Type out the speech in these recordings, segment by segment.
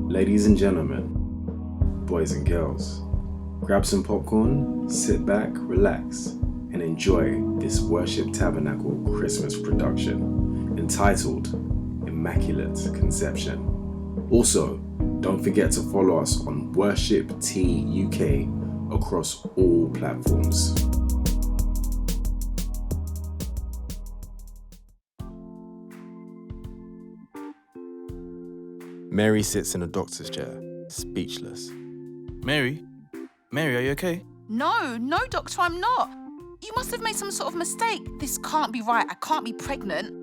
Ladies and gentlemen, boys and girls, grab some popcorn, sit back, relax, and enjoy this Worship Tabernacle Christmas production entitled Immaculate Conception. Also, don't forget to follow us on Worship T UK across all platforms. Mary sits in a doctor's chair, speechless. Mary, are you okay? No, doctor, I'm not. You must have made some sort of mistake. This can't be right. I can't be pregnant.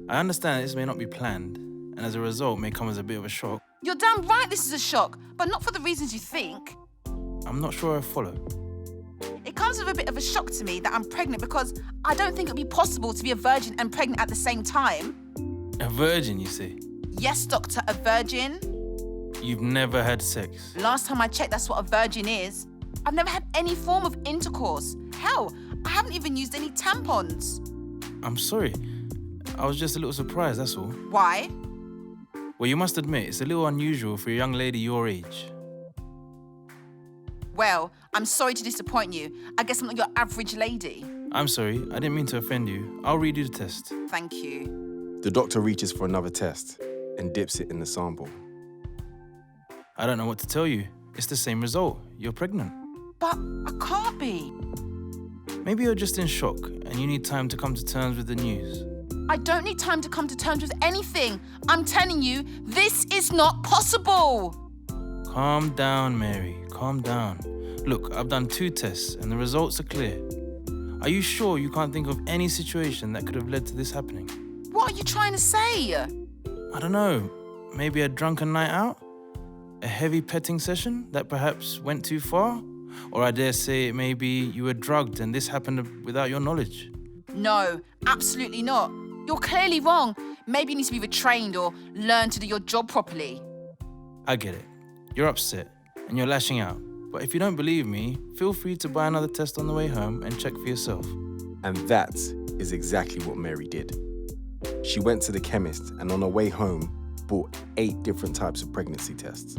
I understand this may not be planned, and as a result may come as a bit of a shock. You're damn right this is a shock, but not for the reasons you think. I'm not sure I follow. It comes with a bit of a shock to me that I'm pregnant because I don't think it'd be possible to be a virgin and pregnant at the same time. A virgin, you say? Yes, doctor, a virgin. You've never had sex? Last time I checked, that's what a virgin is. I've never had any form of intercourse. Hell, I haven't even used any tampons. I'm sorry. I was just a little surprised, that's all. Why? Well, you must admit, it's a little unusual for a young lady your age. Well, I'm sorry to disappoint you. I guess I'm not your average lady. I'm sorry, I didn't mean to offend you. I'll read you the test. Thank you. The doctor reaches for another test and dips it in the sample. I don't know what to tell you. It's the same result. You're pregnant. But I can't be. Maybe you're just in shock and you need time to come to terms with the news. I don't need time to come to terms with anything. I'm telling you, this is not possible. Calm down, Mary. Calm down. Look, I've done 2 tests and the results are clear. Are you sure you can't think of any situation that could have led to this happening? What are you trying to say? I don't know. Maybe a drunken night out? A heavy petting session that perhaps went too far? Or I dare say maybe you were drugged and this happened without your knowledge. No, absolutely not. You're clearly wrong. Maybe you need to be retrained or learn to do your job properly. I get it. You're upset and you're lashing out. But if you don't believe me, feel free to buy another test on the way home and check for yourself. And that is exactly what Mary did. She went to the chemist and on her way home, bought 8 different types of pregnancy tests.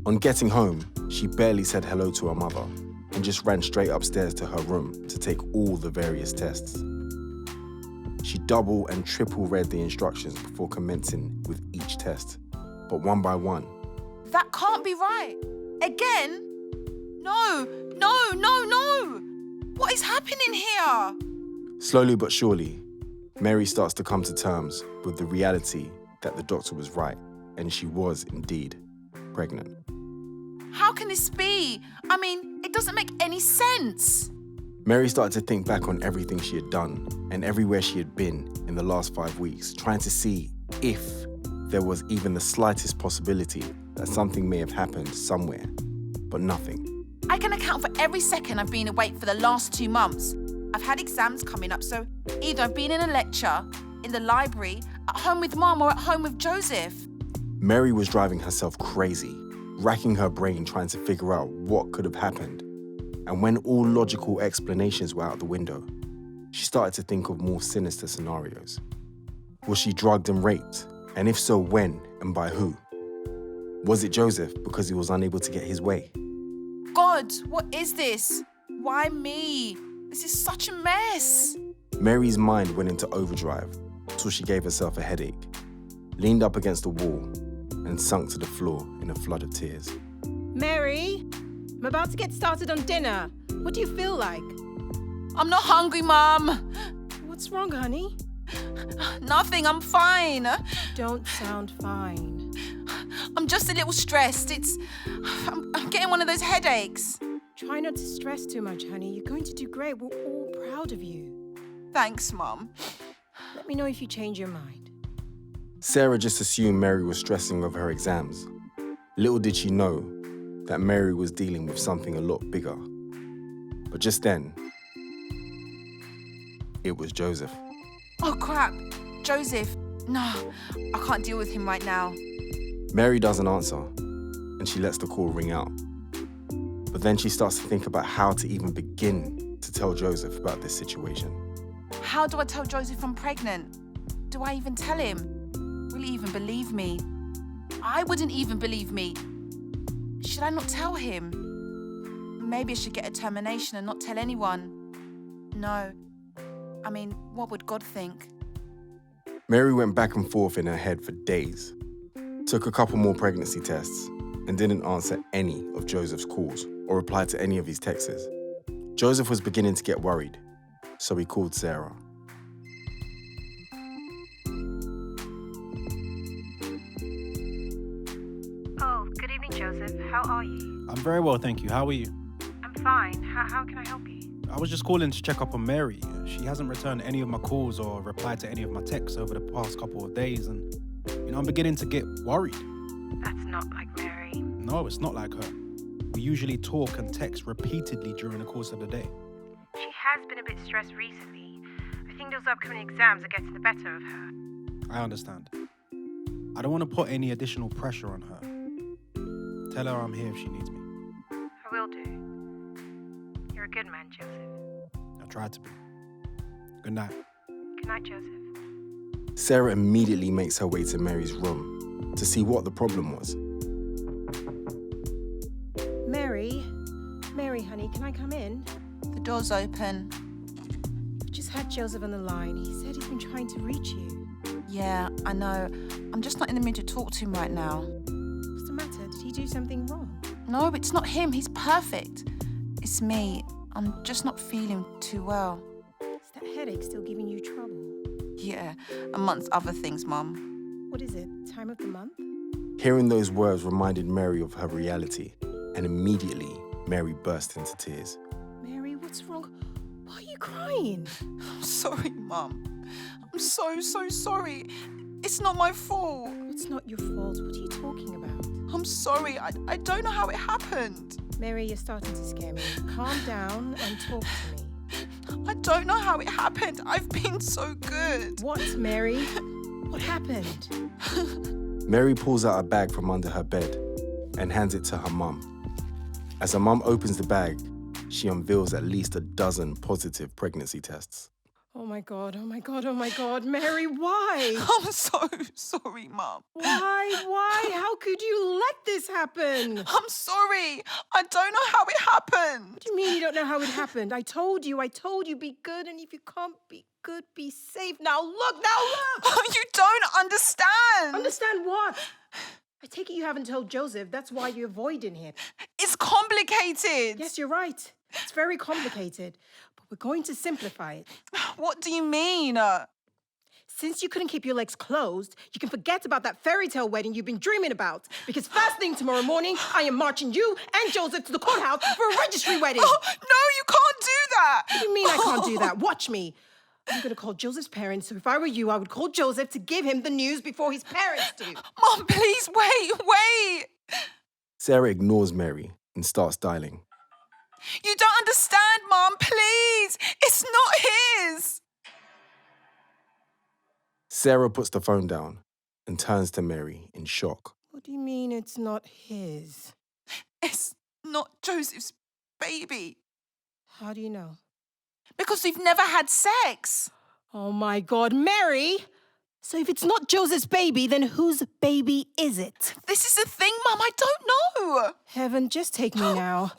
On getting home, she barely said hello to her mother and just ran straight upstairs to her room to take all the various tests. She double and triple read the instructions before commencing with each test, but one by one. That can't be right. Again? No. What is happening here? Slowly but surely, Mary starts to come to terms with the reality that the doctor was right and she was indeed pregnant. How can this be? I mean, it doesn't make any sense. Mary started to think back on everything she had done and everywhere she had been in the last 5 weeks, trying to see if there was even the slightest possibility that something may have happened somewhere, but nothing. I can account for every second I've been awake for the last 2 months. I've had exams coming up, so either I've been in a lecture, in the library, at home with Mum, or at home with Joseph. Mary was driving herself crazy, racking her brain trying to figure out what could have happened. And when all logical explanations were out the window, she started to think of more sinister scenarios. Was she drugged and raped? And if so, when and by who? Was it Joseph because he was unable to get his way? God, what is this? Why me? This is such a mess. Mary's mind went into overdrive till she gave herself a headache, leaned up against the wall, and sunk to the floor in a flood of tears. Mary, I'm about to get started on dinner. What do you feel like? I'm not hungry, Mum. What's wrong, honey? Nothing, I'm fine. Don't sound fine. I'm just a little stressed. I'm getting one of those headaches. Try not to stress too much, honey. You're going to do great. We're all proud of you. Thanks, Mum. Let me know if you change your mind. Sarah just assumed Mary was stressing over her exams. Little did she know that Mary was dealing with something a lot bigger. But just then, it was Joseph. Oh, crap. Joseph. No, I can't deal with him right now. Mary doesn't answer, and she lets the call ring out. But then she starts to think about how to even begin to tell Joseph about this situation. How do I tell Joseph I'm pregnant? Do I even tell him? Will he even believe me? I wouldn't even believe me. Should I not tell him? Maybe I should get a termination and not tell anyone. No. I mean, what would God think? Mary went back and forth in her head for days, took a couple more pregnancy tests, and didn't answer any of Joseph's calls or reply to any of his texts. Joseph was beginning to get worried, so he called Sarah. Oh, good evening, Joseph. How are you? I'm very well, thank you. How are you? I'm fine. How can I help you? I was just calling to check up on Mary. She hasn't returned any of my calls or replied to any of my texts over the past couple of days, and I'm beginning to get worried. That's not like Mary. No, it's not like her. We usually talk and text repeatedly during the course of the day. She has been a bit stressed recently. I think those upcoming exams are getting the better of her. I understand. I don't want to put any additional pressure on her. Tell her I'm here if she needs me. I will do. You're a good man, Joseph. I tried to be. Good night. Good night, Joseph. Sarah immediately makes her way to Mary's room to see what the problem was. Mary, honey, can I come in? The door's open. I've just had Joseph on the line. He said he's been trying to reach you. Yeah, I know. I'm just not in the mood to talk to him right now. What's the matter? Did he do something wrong? No, it's not him. He's perfect. It's me. I'm just not feeling too well. Is that headache still giving you trouble? Yeah, amongst other things, Mum. What is it? Time of the month? Hearing those words reminded Mary of her reality, and immediately Mary burst into tears. Mary, what's wrong? Why are you crying? I'm sorry, Mum. I'm so sorry. It's not my fault. It's not your fault. What are you talking about? I'm sorry. I don't know how it happened. Mary, you're starting to scare me. Calm down and talk to me. I don't know how it happened. I've been so good. What, Mary? What happened? Mary pulls out a bag from under her bed and hands it to her mum. As her mum opens the bag, she unveils at least a dozen positive pregnancy tests. Oh my God, oh my God, oh my God. Mary, why? I'm so sorry, Mum. Why? How could you let this happen? I'm sorry. I don't know how it happened. What do you mean you don't know how it happened? I told you, be good, and if you can't be good, be safe. Now look! You don't understand. Understand what? I take it you haven't told Joseph. That's why you're avoiding him. It's complicated. Yes, you're right. It's very complicated. But we're going to simplify it. What do you mean? Since you couldn't keep your legs closed, you can forget about that fairy tale wedding you've been dreaming about. Because first thing tomorrow morning, I am marching you and Joseph to the courthouse for a registry wedding. Oh, no, you can't do that. What do you mean I can't do that? Watch me. I'm going to call Joseph's parents, so if I were you, I would call Joseph to give him the news before his parents do. Mom, please, wait. Sarah ignores Mary and starts dialing. You don't understand, Mom, please. It's not his. Sarah puts the phone down and turns to Mary in shock. What do you mean it's not his? It's not Joseph's baby. How do you know? Because we've never had sex. Oh my God, Mary! So if it's not Joseph's baby, then whose baby is it? This is the thing, Mum, I don't know. Heaven, just take me now.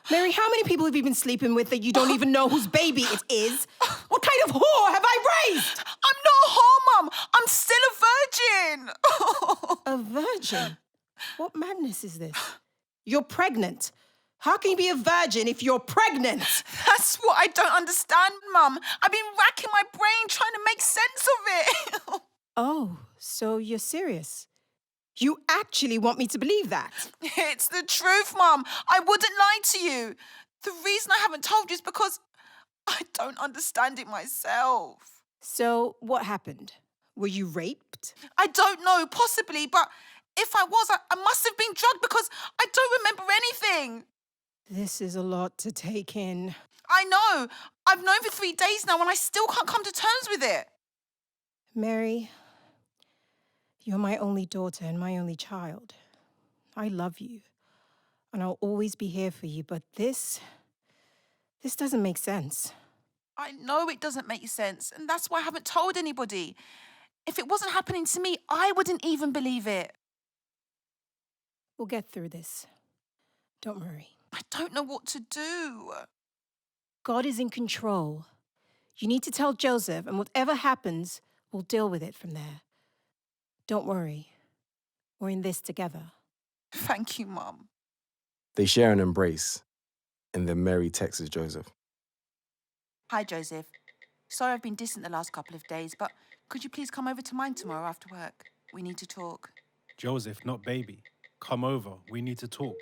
Mary, how many people have you been sleeping with that you don't even know whose baby it is? What kind of whore have I raised? I'm not a whore, Mum. I'm still a virgin. A virgin? What madness is this? You're pregnant. How can you be a virgin if you're pregnant? That's what I don't understand, Mum. I've been racking my brain trying to make sense of it. Oh, so you're serious? You actually want me to believe that? It's the truth, Mum. I wouldn't lie to you. The reason I haven't told you is because I don't understand it myself. So what happened? Were you raped? I don't know, possibly, but if I was, I must have been drugged because I don't remember anything. This is a lot to take in. I know. I've known for 3 days now and I still can't come to terms with it. Mary, you're my only daughter and my only child. I love you, and I'll always be here for you, but this doesn't make sense. I know it doesn't make sense, and that's why I haven't told anybody. If it wasn't happening to me, I wouldn't even believe it. We'll get through this. Don't worry. I don't know what to do. God is in control. You need to tell Joseph, and whatever happens, we'll deal with it from there. Don't worry. We're in this together. Thank you, Mum. They share an embrace, and then Mary texts Joseph. Hi, Joseph. Sorry I've been distant the last couple of days, but could you please come over to mine tomorrow after work? We need to talk. Joseph, not baby. Come over. We need to talk.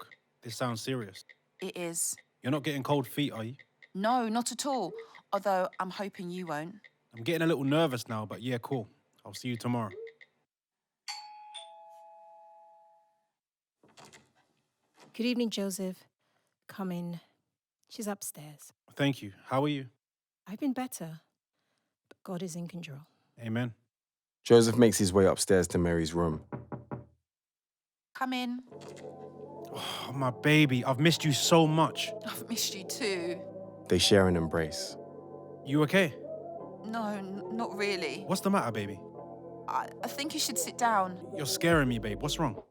This sounds serious. It is. You're not getting cold feet, are you? No, not at all. Although I'm hoping you won't. I'm getting a little nervous now, but yeah, cool. I'll see you tomorrow. Good evening, Joseph. Come in. She's upstairs. Thank you. How are you? I've been better, but God is in control. Amen. Joseph makes his way upstairs to Mary's room. Come in. Oh, my baby, I've missed you so much. I've missed you too. They share an embrace. You okay? No, not really. What's the matter, baby? I think you should sit down. You're scaring me, babe. What's wrong?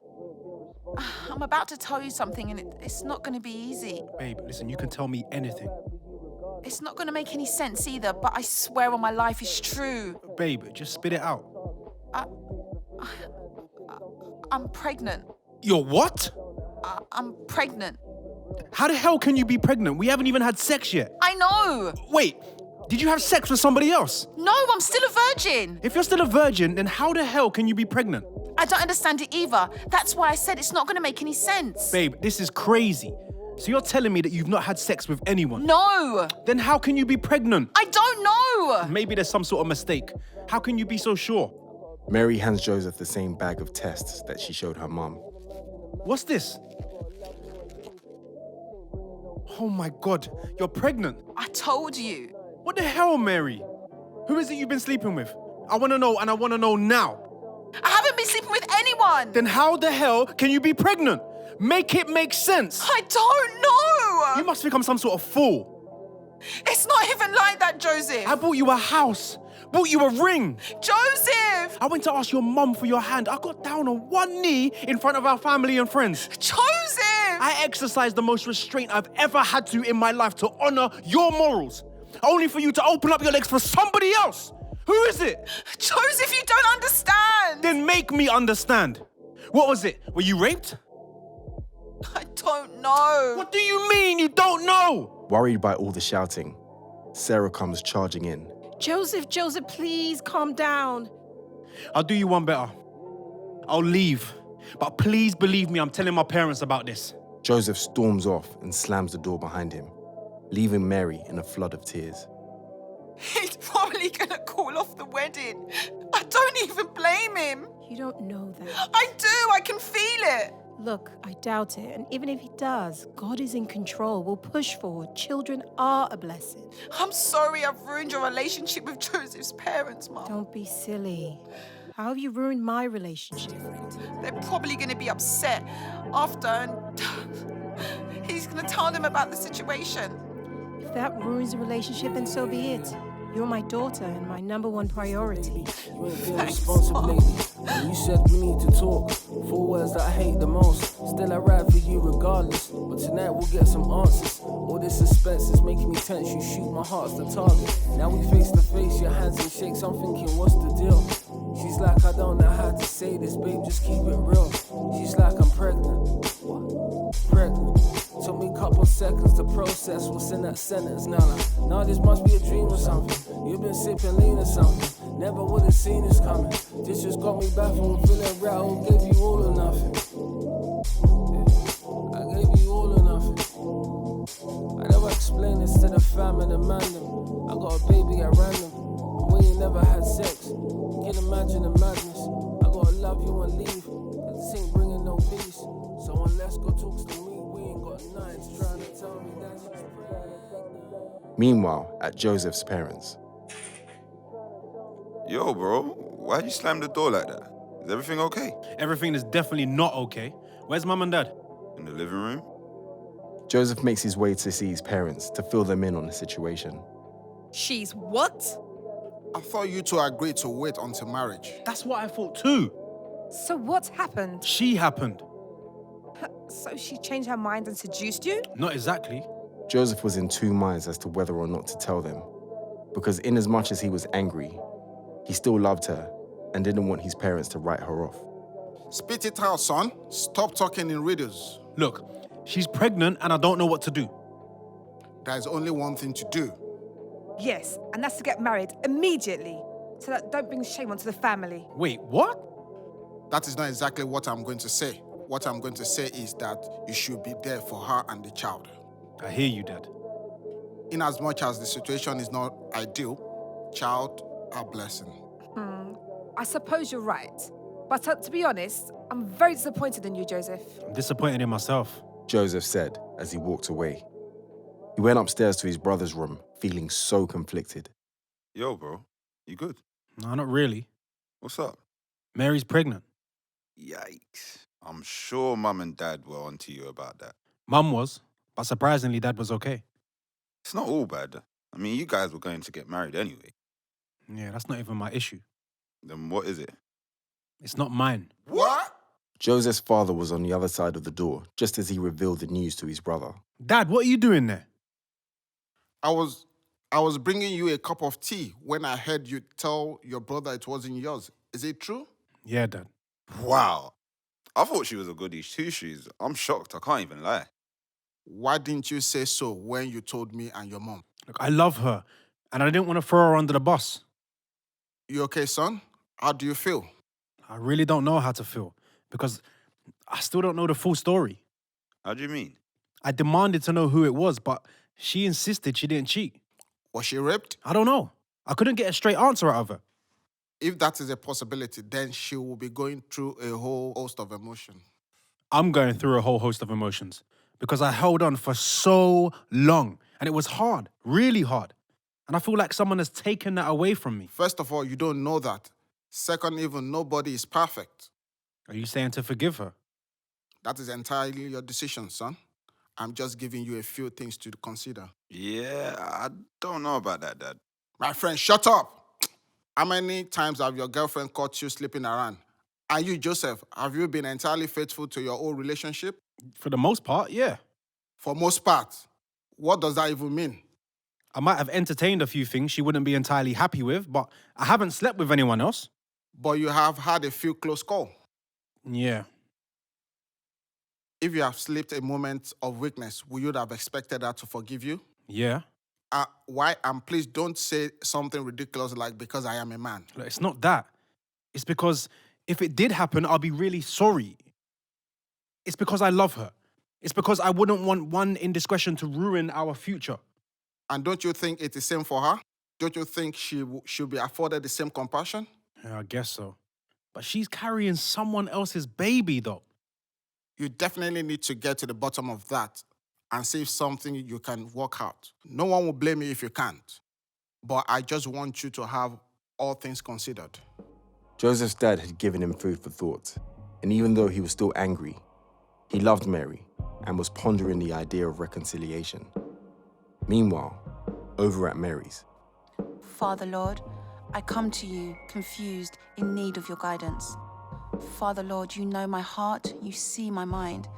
I'm about to tell you something and it's not going to be easy. Babe, listen, you can tell me anything. It's not going to make any sense either, but I swear on my life it's true. Babe, just spit it out. I'm pregnant. You're what? I'm pregnant. How the hell can you be pregnant? We haven't even had sex yet. I know. Wait, did you have sex with somebody else? No, I'm still a virgin. If you're still a virgin, then how the hell can you be pregnant? I don't understand it either. That's why I said it's not going to make any sense. Babe, this is crazy. So you're telling me that you've not had sex with anyone? No. Then how can you be pregnant? I don't know. Maybe there's some sort of mistake. How can you be so sure? Mary hands Joseph the same bag of tests that she showed her mum. What's this? Oh my God, you're pregnant. I told you. What the hell, Mary? Who is it you've been sleeping with? I want to know, and I want to know now. I haven't been sleeping with anyone. Then how the hell can you be pregnant? Make it make sense. I don't know. You must think I'm some sort of fool. It's not even like that, Joseph. I bought you a house, bought you a ring. Joseph! I went to ask your mum for your hand. I got down on one knee in front of our family and friends. Joseph! I exercised the most restraint I've ever had to in my life to honor your morals, only for you to open up your legs for somebody else. Who is it? Joseph, you don't understand. Then make me understand. What was it? Were you raped? I don't know. What do you mean you don't know? Worried by all the shouting, Sarah comes charging in. Joseph, please calm down. I'll do you one better. I'll leave. But please believe me, I'm telling my parents about this. Joseph storms off and slams the door behind him, leaving Mary in a flood of tears. He's probably going to call off the wedding. I don't even blame him. You don't know that. I do. I can feel it. Look, I doubt it. And even if he does, God is in control. We'll push forward. Children are a blessing. I'm sorry I've ruined your relationship with Joseph's parents, Mum. Don't be silly. How have you ruined my relationship? They're probably going to be upset after, and he's going to tell them about the situation. If that ruins the relationship, then so be it. You're my daughter and my #1 priority. You ain't been responsive lately. And you said we need to talk. 4 words that I hate the most. Still I ride for you regardless. But tonight we'll get some answers. All this suspense is making me tense. You shoot, my heart's the target. Now we face to face, your hands and shakes. I'm thinking, what's the deal? She's like, I don't know how to say this, babe, just keep it real. She's like, I'm pregnant. Pregnant. Took me a couple seconds to process what's in that sentence. Now this must be a dream or something. You've been sipping lean or something. Never would have seen this coming. This just got me baffled, feeling right. I gave you all or nothing. Yeah. I gave you all or nothing. I never explained this to the fam and the man. I got a baby at random. We ain't never had sex. You can imagine the madness. I gotta love you and leave. Cause this ain't bringing no peace. So unless God talks to me, we ain't got nights trying to tell me that she's pregnant. Meanwhile, at Joseph's parents'. Yo, bro, why'd you slam the door like that? Is everything okay? Everything is definitely not okay. Where's mum and dad? In the living room? Joseph makes his way to see his parents to fill them in on the situation. She's what? I thought you two agreed to wait until marriage. That's what I thought too. So what's happened? She happened. So she changed her mind and seduced you? Not exactly. Joseph was in two minds as to whether or not to tell them, because inasmuch as he was angry, he still loved her and didn't want his parents to write her off. Spit it out, son. Stop talking in riddles. Look, she's pregnant and I don't know what to do. There's only one thing to do. Yes, and that's to get married immediately, so that don't bring shame onto the family. Wait, what? That is not exactly what I'm going to say. What I'm going to say is that you should be there for her and the child. I hear you, Dad. In as much as the situation is not ideal, child, a blessing. I suppose you're right. But to be honest, I'm very disappointed in you, Joseph. I'm disappointed in myself. Joseph said as he walked away. He went upstairs to his brother's room, feeling so conflicted. Yo, bro, you good? No, not really. What's up? Mary's pregnant. Yikes. I'm sure Mum and Dad were onto you about that. Mum was, but surprisingly, Dad was okay. It's not all bad. I mean, you guys were going to get married anyway. Yeah, that's not even my issue. Then what is it? It's not mine. What? Joseph's father was on the other side of the door, just as he revealed the news to his brother. Dad, what are you doing there? I was bringing you a cup of tea when I heard you tell your brother it wasn't yours. Is it true? Yeah, Dad. Wow. I thought she was a goody two-shoes. I'm shocked. I can't even lie. Why didn't you say so when you told me and your mom? Look, I love her, and I didn't want to throw her under the bus. You okay, son? How do you feel? I really don't know how to feel, because I still don't know the full story. How do you mean? I demanded to know who it was, but she insisted she didn't cheat. Was she raped? I don't know. I couldn't get a straight answer out of her. If that is a possibility, then she will be going through a whole host of emotion. I'm going through a whole host of emotions because I held on for so long, and it was hard, really hard. And I feel like someone has taken that away from me. First of all, you don't know that. Second, even nobody is perfect. Are you saying to forgive her? That is entirely your decision, son. I'm just giving you a few things to consider. Yeah, I don't know about that, Dad. My friend, shut up! How many times have your girlfriend caught you sleeping around? And you, Joseph, have you been entirely faithful to your old relationship? For the most part, yeah. For most part. What does that even mean? I might have entertained a few things she wouldn't be entirely happy with, but I haven't slept with anyone else. But you have had a few close calls. Yeah. If you have slipped a moment of weakness, would you have expected her to forgive you? Yeah. Why? And please don't say something ridiculous like because I am a man. Look, it's not that. It's because if it did happen, I'll be really sorry. It's because I love her. It's because I wouldn't want one indiscretion to ruin our future. And don't you think it's the same for her? Don't you think she should be afforded the same compassion? Yeah, I guess so. But she's carrying someone else's baby, though. You definitely need to get to the bottom of that and see if something you can work out. No one will blame you if you can't. But I just want you to have all things considered. Joseph's dad had given him food for thought, and even though he was still angry, he loved Mary and was pondering the idea of reconciliation. Meanwhile, over at Mary's. Father Lord, I come to you, confused, in need of your guidance. Father Lord, you know my heart, you see my mind.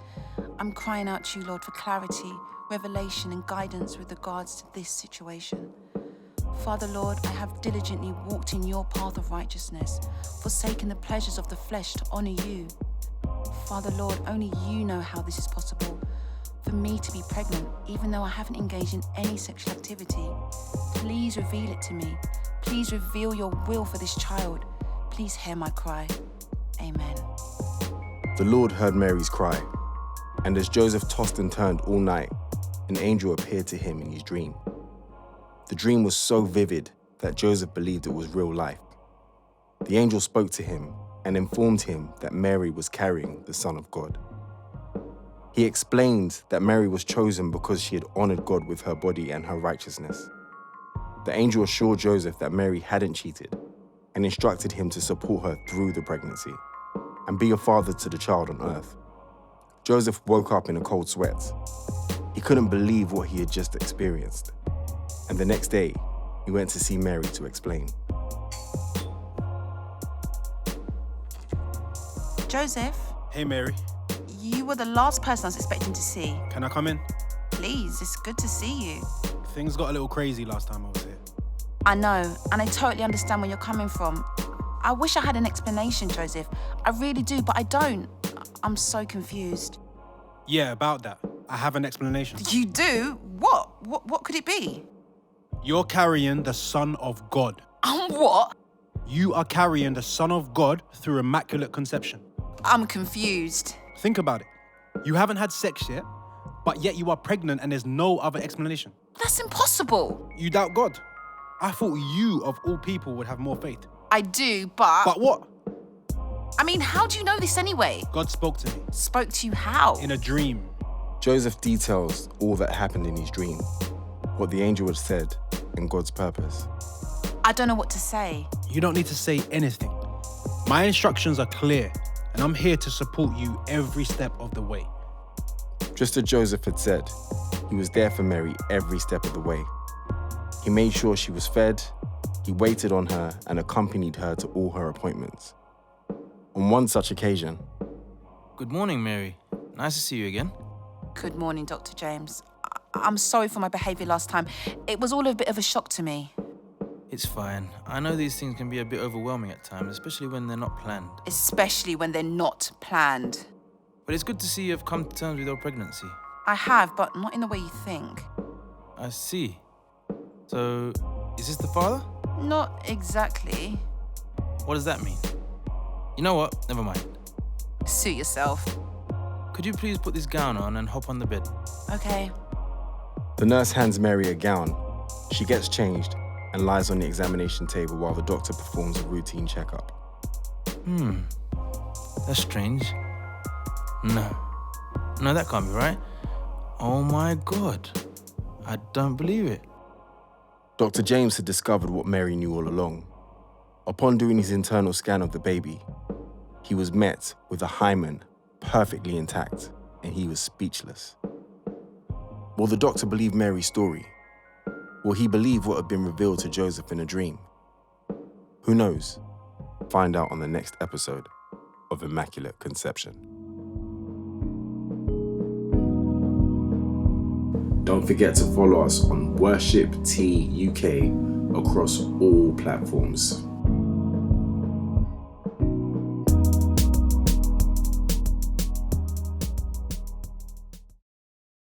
I'm crying out to you, Lord, for clarity, revelation, and guidance with regards to this situation. Father Lord, I have diligently walked in your path of righteousness, forsaken the pleasures of the flesh to honor you. Father Lord, only you know how this is possible. For me to be pregnant, even though I haven't engaged in any sexual activity, please reveal it to me. Please reveal your will for this child. Please hear my cry. Amen. The Lord heard Mary's cry, and as Joseph tossed and turned all night, an angel appeared to him in his dream. The dream was so vivid that Joseph believed it was real life. The angel spoke to him and informed him that Mary was carrying the Son of God. He explained that Mary was chosen because she had honored God with her body and her righteousness. The angel assured Joseph that Mary hadn't cheated and instructed him to support her through the pregnancy and be a father to the child on earth. Joseph woke up in a cold sweat. He couldn't believe what he had just experienced. And the next day, he went to see Mary to explain. Joseph, Hey, Mary. You were the last person I was expecting to see. Can I come in? Please, it's good to see you. Things got a little crazy last time I was here. I know, and I totally understand where you're coming from. I wish I had an explanation, Joseph. I really do, but I don't. I'm so confused. Yeah, about that. I have an explanation. You do? What could it be? You're carrying the Son of God. What? You are carrying the Son of God through Immaculate Conception. I'm confused. Think about it. You haven't had sex yet, but yet you are pregnant and there's no other explanation. That's impossible. You doubt God. I thought you, of all people, would have more faith. I do, but... But what? I mean, how do you know this anyway? God spoke to me. Spoke to you how? In a dream. Joseph details all that happened in his dream, what the angel had said, and God's purpose. I don't know what to say. You don't need to say anything. My instructions are clear, and I'm here to support you every step of the way. Just as Joseph had said, he was there for Mary every step of the way. He made sure she was fed, he waited on her and accompanied her to all her appointments. On one such occasion... Good morning, Mary. Nice to see you again. Good morning, Dr. James. I'm sorry for my behaviour last time. It was all a bit of a shock to me. It's fine. I know these things can be a bit overwhelming at times, especially when they're not planned. Especially when they're not planned. But it's good to see you've come to terms with your pregnancy. I have, but not in the way you think. I see. So, is this the father? Not exactly. What does that mean? You know what? Never mind. Suit yourself. Could you please put this gown on and hop on the bed? Okay. The nurse hands Mary a gown. She gets changed and lies on the examination table while the doctor performs a routine checkup. That's strange. No, that can't be right. Oh my God. I don't believe it. Dr. James had discovered what Mary knew all along. Upon doing his internal scan of the baby, he was met with a hymen perfectly intact, and he was speechless. Will the doctor believe Mary's story? Will he believe what had been revealed to Joseph in a dream? Who knows? Find out on the next episode of Immaculate Conception. Don't forget to follow us on Worship Tea UK across all platforms.